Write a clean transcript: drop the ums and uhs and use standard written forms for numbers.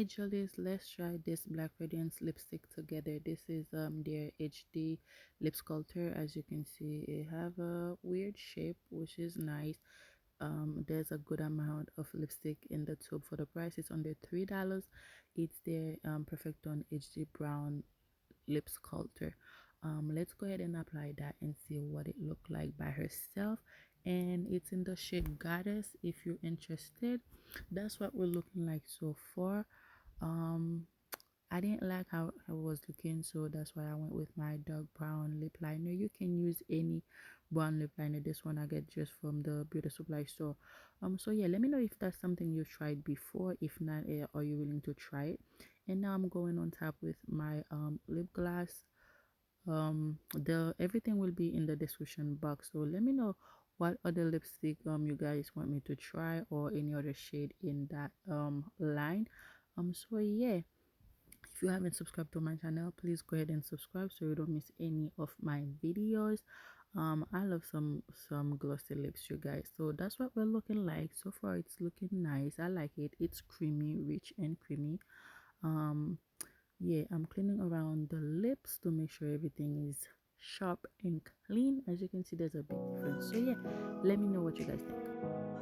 Jollies, let's try this black radiance lipstick together. This is their HD lip sculptor. As you can see, it have a weird shape, which is nice. There's a good amount of lipstick in the tube. For the price, it's under $3. It's their perfect on HD brown lip sculptor. Let's go ahead and apply that and see what it looked like by herself. And it's in the shade Goddess if you're interested. That's what we're looking like so far. um I didn't like how I was looking, so that's why I went with my dark brown lip liner. You can use any brown lip liner. This one I get just from the beauty supply store. So yeah, let me know if that's something you tried before. If not, are you willing to try it? And now I'm going on top with my lip gloss. The everything will be in the description box, so let me know what other lipstick you guys want me to try, or any other shade in that line. So yeah, if you haven't subscribed to my channel, please go ahead and subscribe so you don't miss any of my videos. I love some glossy lips, you guys. So that's what we're looking like so far. It's looking nice. I like it. It's creamy, rich and creamy. um yeah, I'm cleaning around the lips to make sure everything is sharp and clean. As you can see, there's a big difference. So yeah, let me know what you guys think.